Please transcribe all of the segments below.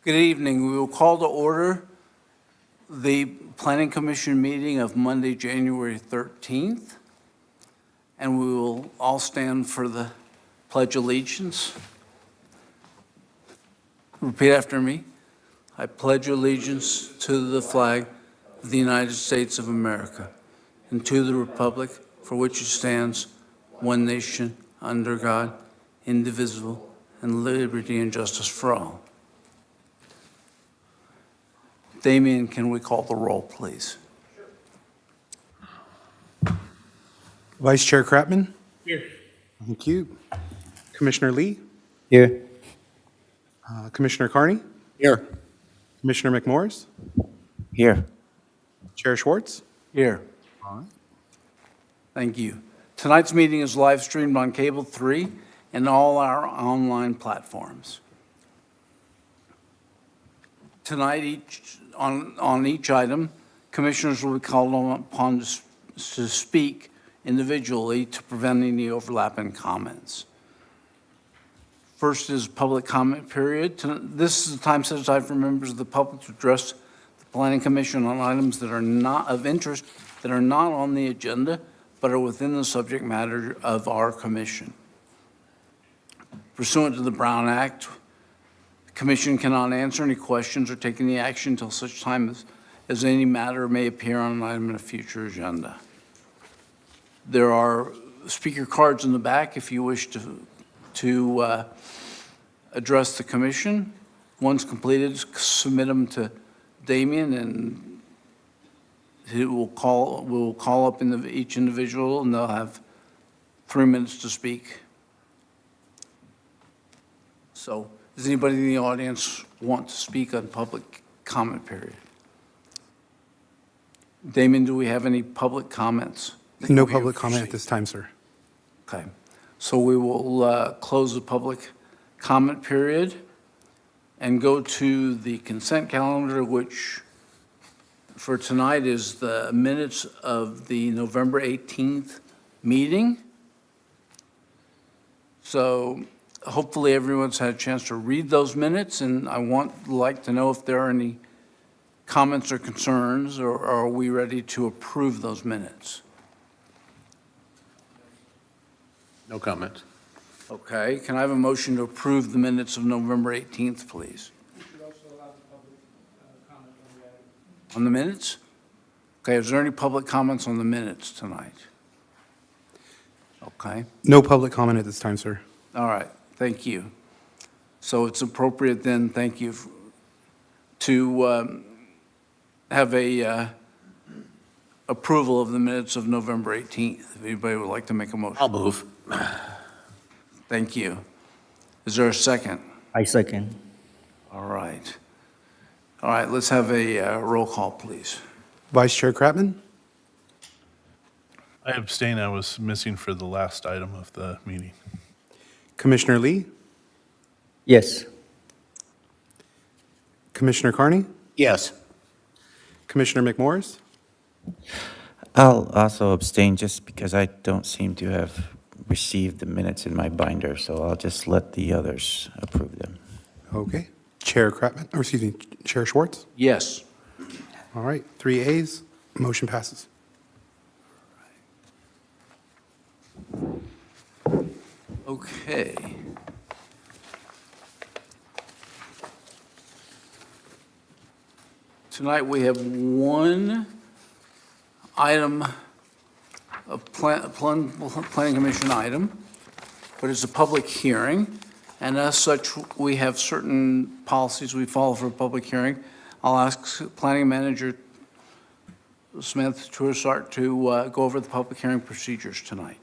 Good evening. We will call to order the Planning Commission meeting of Monday, January 13th, and we will all stand for the Pledge of Allegiance. Repeat after me. I pledge allegiance to the flag of the United States of America and to the republic for which it stands, one nation, under God, indivisible, and liberty and justice for all. Damien, can we call the roll, please? Vice Chair Kratman? Here. Thank you. Commissioner Lee? Here. Commissioner Carney? Here. Commissioner McMorris? Here. Chair Schwartz? Here. All right. Thank you. Tonight's meeting is live streamed on Cable 3 and all our online platforms. Tonight, on each item, commissioners will be called upon to speak individually to prevent any overlap in comments. First is public comment period. This is a time set aside for members of the public to address the Planning Commission on items that are not of interest, that are not on the agenda, but are within the subject matter of our commission. Pursuant to the Brown Act, the Commission cannot answer any questions or take any action until such time as any matter may appear on an item in a future agenda. There are speaker cards in the back if you wish to address the Commission. Once completed, submit them to Damien, and we will call up each individual, and they'll have 3 minutes to speak. So, does anybody in the audience want to speak on public comment period? Damien, do we have any public comments? No public comment at this time, sir. Okay. So we will close the public comment period and go to the consent calendar, which for tonight is the minutes of the November 18th meeting. So hopefully everyone's had a chance to read those minutes, and I like to know if there are any comments or concerns, or are we ready to approve those minutes? No comment. Okay, can I have a motion to approve the minutes of November 18th, please? You should also allow the public comment on the item. On the minutes? Okay, is there any public comments on the minutes tonight? Okay, No public comment at this time, sir. all right, thank you. So it's appropriate then, thank you, to have a approval of the minutes of November 18th. If anybody would like to make a motion. I'll move. Thank you. Is there a second? I second. All right. All right, let's have a roll call, please. Vice Chair Kratman? I abstain. I was missing for the last item of the meeting. Commissioner Lee? Yes. Commissioner Carney? Yes. Commissioner McMorris? I'll also abstain just because I don't seem to have received the minutes in my binder, so I'll just let the others approve them. Okay. Chair Kratman, or excuse me, Chair Schwartz? Yes. All right, 3 ayes, motion passes. Okay. Tonight, we have one item, a Planning Commission item, but it's a public hearing, and as such, we have certain policies we follow for a public hearing. I'll ask Planning Manager Smith Truissart to go over the public hearing procedures tonight.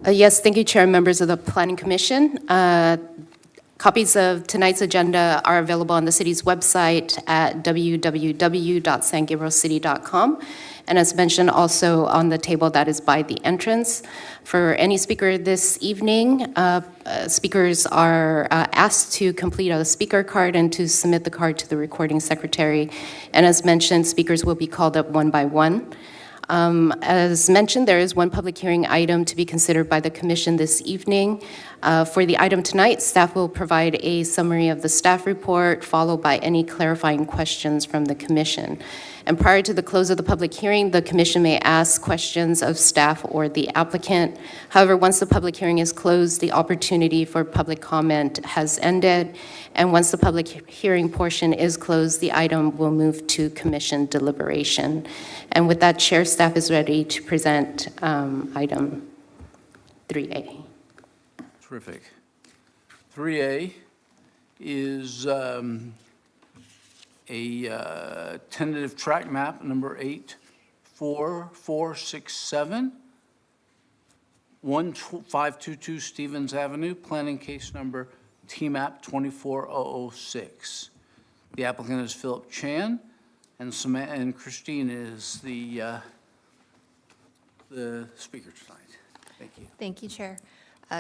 Yes, thank you, Chair and members of the Planning Commission. Copies of tonight's agenda are available on the city's website at www.sangabrielcity.com. And as mentioned, also on the table that is by the entrance. For any speaker this evening, speakers are asked to complete a speaker card and to submit the card to the recording secretary. And as mentioned, speakers will be called up one by one. As mentioned, there is one public hearing item to be considered by the commission this evening. For the item tonight, staff will provide a summary of the staff report, followed by any clarifying questions from the commission. And prior to the close of the public hearing, the commission may ask questions of staff or the applicant. However, once the public hearing is closed, the opportunity for public comment has ended. And once the public hearing portion is closed, the item will move to commission deliberation. And with that, Chair, staff is ready to present item 3A. Terrific. 3A is a tentative tract map number 84467, 1522 Stevens Avenue, planning case number TMAP 24006. The applicant is Philip Chan, and Christine is the speaker tonight. Thank you. Thank you, Chair.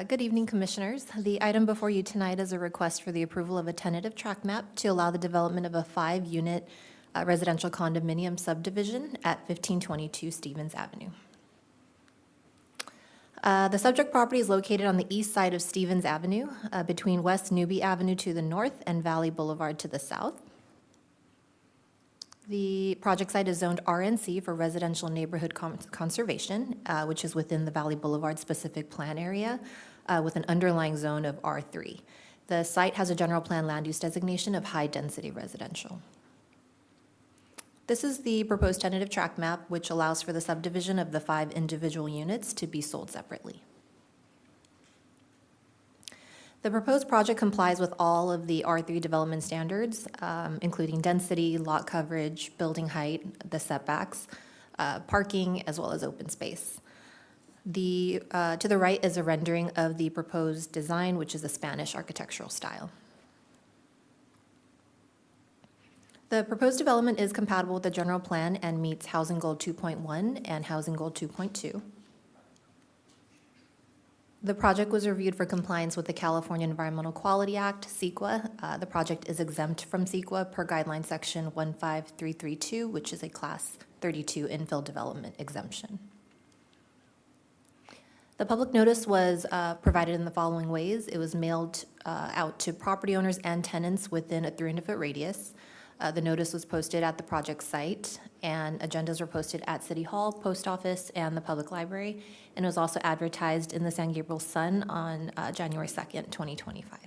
Good evening, Commissioners. The item before you tonight is a request for the approval of a tentative tract map to allow the development of a 5-unit residential condominium subdivision at 1522 Stevens Avenue. The subject property is located on the east side of Stevens Avenue, between West Newby Avenue to the north and Valley Boulevard to the south. The project site is zoned RNC for residential neighborhood conservation, which is within the Valley Boulevard specific plan area, with an underlying zone of R3. The site has a general plan land use designation of high-density residential. This is the proposed tentative tract map, which allows for the subdivision of the 5 individual units to be sold separately. The proposed project complies with all of the R3 development standards, including density, lot coverage, building height, the setbacks, parking, as well as open space. To the right is a rendering of the proposed design, which is a Spanish architectural style. The proposed development is compatible with the general plan and meets Housing Goal 2.1 and Housing Goal 2.2. The project was reviewed for compliance with the California Environmental Quality Act, CEQA. The project is exempt from CEQA per guideline section 15332, which is a class 32 infill development exemption. The public notice was provided in the following ways. It was mailed out to property owners and tenants within a 300-foot radius. The notice was posted at the project site, and agendas were posted at City Hall, Post Office, and the Public Library, and it was also advertised in the San Gabriel Sun on January 2nd, 2025.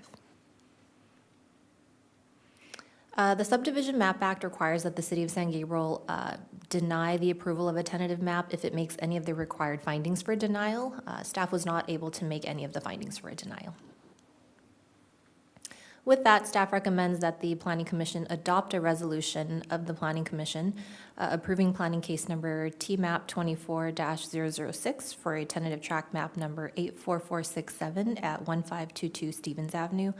The Subdivision Map Act requires that the City of San Gabriel deny the approval of a tentative map if it makes any of the required findings for denial. Staff was not able to make any of the findings for a denial. With that, staff recommends that the Planning Commission adopt a resolution of the Planning Commission approving planning case number TMAP 24-006 for a tentative tract map number 84467 at 1522 Stevens Avenue,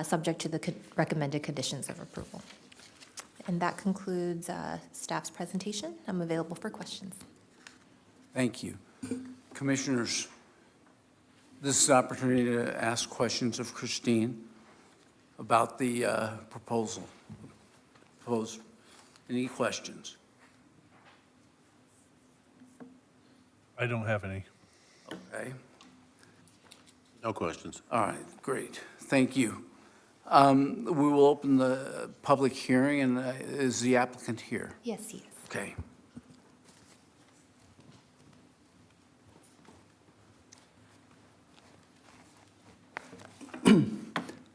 subject to the recommended conditions of approval. And that concludes staff's presentation. I'm available for questions. Thank you. Commissioners, this is an opportunity to ask questions of Christine about the proposal. Any questions? I don't have any. Okay. No questions. All right, great. Thank you. We will open the public hearing, and is the applicant here? Yes, he is. Okay.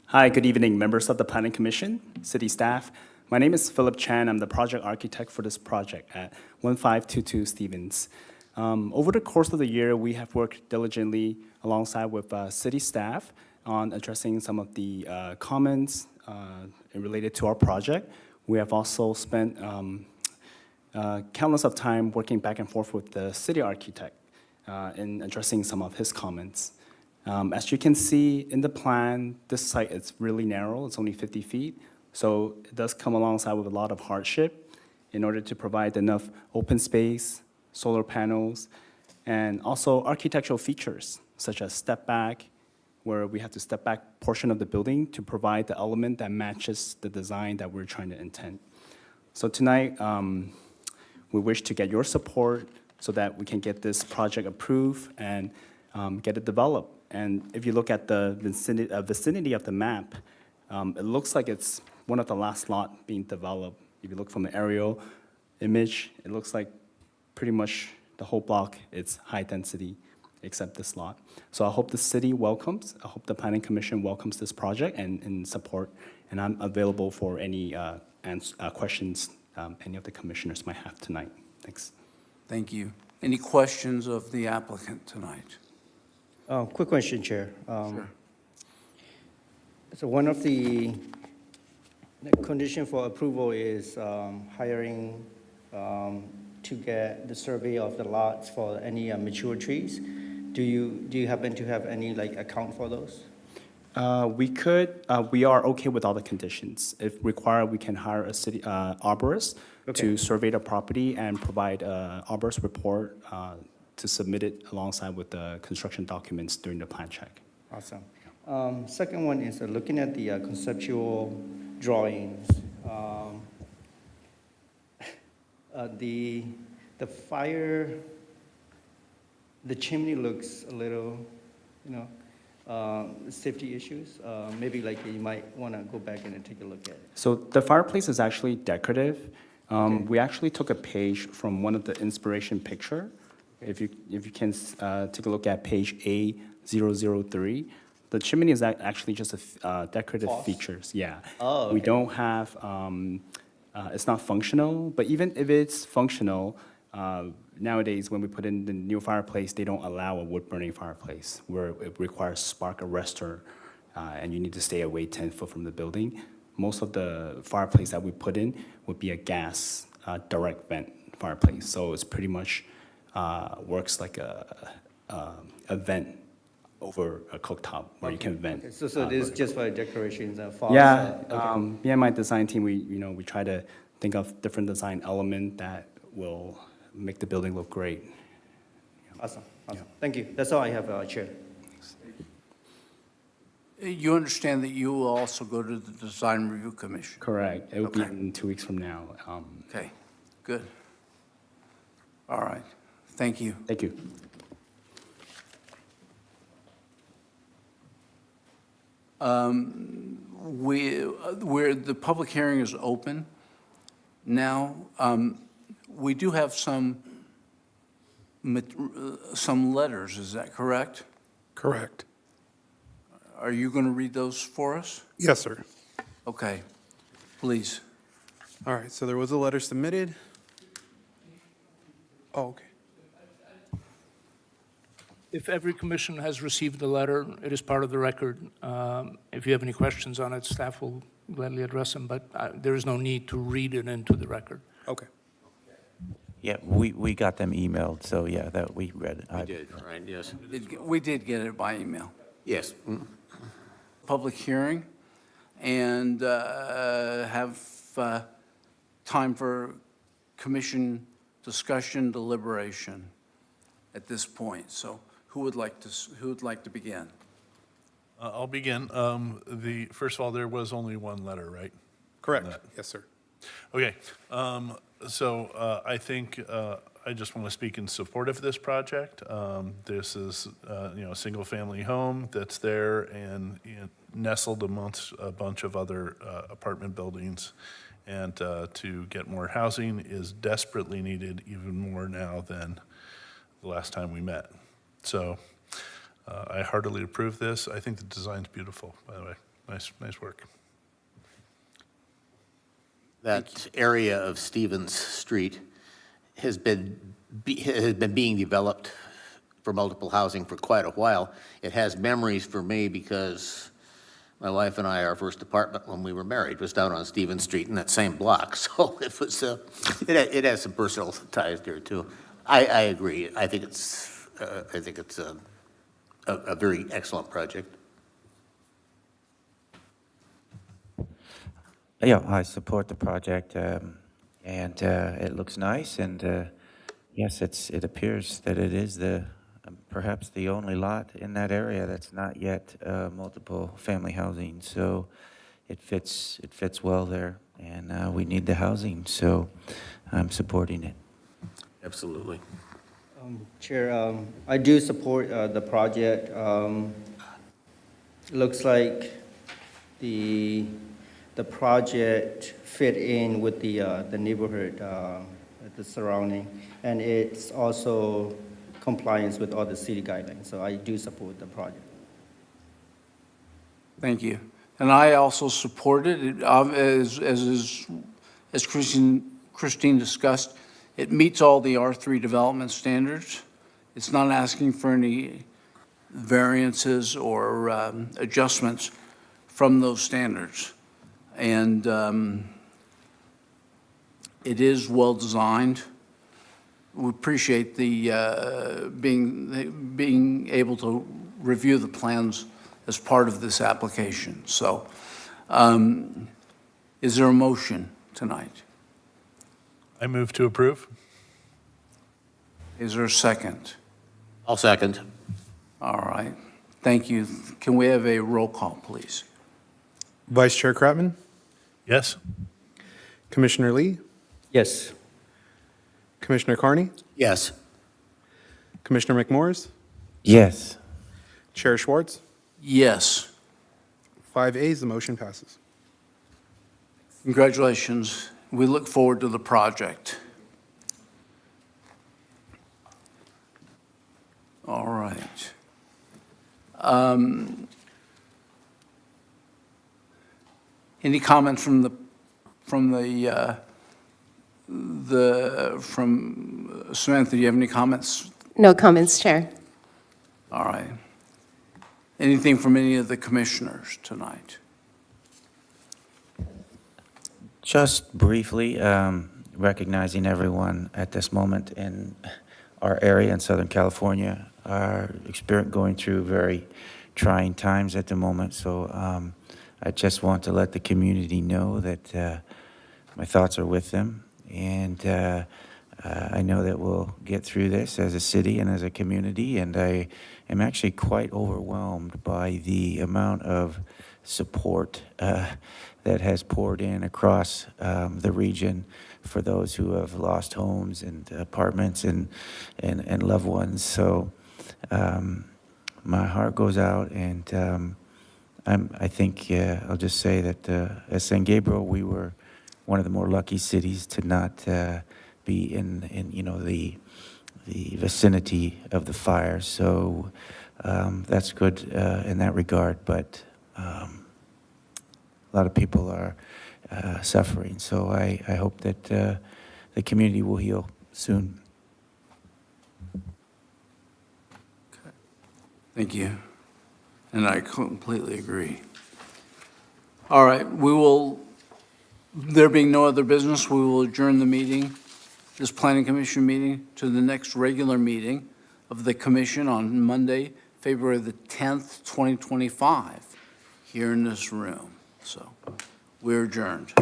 Hi, good evening, members of the Planning Commission, city staff. My name is Philip Chan. I'm the project architect for this project at 1522 Stevens. Over the course of the year, we have worked diligently alongside with city staff on addressing some of the comments related to our project. We have also spent countless of time working back and forth with the city architect in addressing some of his comments. As you can see in the plan, this site is really narrow. It's only 50 feet. So it does come alongside with a lot of hardship in order to provide enough open space, solar panels, and also architectural features such as step back, where we have to step back portion of the building to provide the element that matches the design that we're trying to intend. So tonight, we wish to get your support so that we can get this project approved and get it developed And if you look at the vicinity of the map, it looks like it's one of the last lot being developed. If you look from the aerial image, it looks like pretty much the whole block is high density except this lot. So I hope the city welcomes, I hope the planning commission welcomes this project and support, and I'm available for any questions any of the commissioners might have tonight. Thanks. Thank you. Any questions of the applicant tonight? Quick question, Chair. Sure. So one of the condition for approval is hiring to get the survey of the lots for any mature trees. Do you happen to have any account for those? We are okay with all the conditions. If required, we can hire a city arborist to survey the property and provide a arborist report to submit it alongside with the construction documents during the plan check. Awesome. Second one is looking at the conceptual drawings. The fire, the chimney looks a little, safety issues. Maybe you might want to go back and take a look at it. So the fireplace is actually decorative. We actually took a page from one of the inspiration picture. If you can take a look at page A003, the chimney is actually just a decorative features. Yeah. Oh, We okay. don't have, it's not functional, but even if it's functional, nowadays when we put in the new fireplace, they don't allow a wood-burning fireplace where it requires spark arrestor and you need to stay away 10 foot from the building. Most of the fireplace that we put in would be a gas direct vent fireplace. So it's pretty much works like a vent over a cooktop where you can vent. So this is just for decorations and fall. Yeah, Okay. me and my design team, we try to think of different design element that will make the building look great. Awesome. Thank you. That's all I have, Chair. You understand that you will also go to the Design Review Commission? Correct. It will be Okay. in 2 weeks from now. Okay, good. All right, thank you. Thank you. The public hearing is open now. We do have some letters, is that correct? Correct. Are you going to read those for us? Yes, sir. Okay, please. All right, so there was a letter submitted. Oh, okay. If every commission has received the letter, it is part of the record. If you have any questions on it, staff will gladly address them, but there is no need to read it into the record. Okay. Yeah, we got them emailed, so yeah, that we read it. We did, right, yes. We did get it by email. Yes. Public hearing and have time for commission discussion, deliberation at this point. So who would like to begin? I'll begin. First of all, there was only one letter, right? Correct. That- Yes, sir. Okay, so I think I just want to speak in support of this project. This is, a single-family home that's there and nestled amongst a bunch of other apartment buildings. And to get more housing is desperately needed, even more now than the last time we met. So I heartily approve this. I think the design's beautiful, by the way. Nice work. That area of Stevens Street has been being developed for multiple housing for quite a while. It has memories for me because my wife and I, our first apartment when we were married was down on Stevens Street in that same block. So it was, it has some personal ties there too. I agree. I think it's a very excellent project. Yeah, I support the project, and it looks nice, and yes, it appears that it is perhaps the only lot in that area that's not yet multiple family housing. So it fits well there, and we need the housing, so I'm supporting it. Absolutely. Chair, I do support the project. Looks like the project fit in with the neighborhood, the surrounding, and it's also compliance with all the city guidelines, so I do support the project. Thank you. And I also support it. As Christine discussed, it meets all the R3 development standards. It's not asking for any variances or adjustments from those standards. And it is well-designed. We appreciate the being able to review the plans as part of this application. So is there a motion tonight? I move to approve. Is there a second? I'll second. All right. Thank you. Can we have a roll call, please? Vice Chair Kratman, Yes? Commissioner Lee, Yes. Commissioner Carney, Yes. Commissioner McMorris, Yes. Chair Schwartz. Yes. 5 ayes, the motion passes. Congratulations. We look forward to the project. All right. Any comments from Samantha? Do you have any comments? No comments, Chair. All right. Anything from any of the commissioners tonight? Just briefly, recognizing everyone at this moment in our area in Southern California are going through very trying times at the moment. So I just want to let the community know that my thoughts are with them. And I know that we'll get through this as a city and as a community. And I am actually quite overwhelmed by the amount of support that has poured in across the region for those who have lost homes and apartments and loved ones. So my heart goes out, and I think I'll just say that as San Gabriel, we were one of the more lucky cities to not be in the vicinity of the fire. So that's good in that regard, but a lot of people are suffering. So I hope that the community will heal soon. Thank you. And I completely agree. All right, there being no other business, we will adjourn the meeting, this Planning Commission meeting, to the next regular meeting of the commission on Monday, February the 10th, 2025, here in this room. So we're adjourned.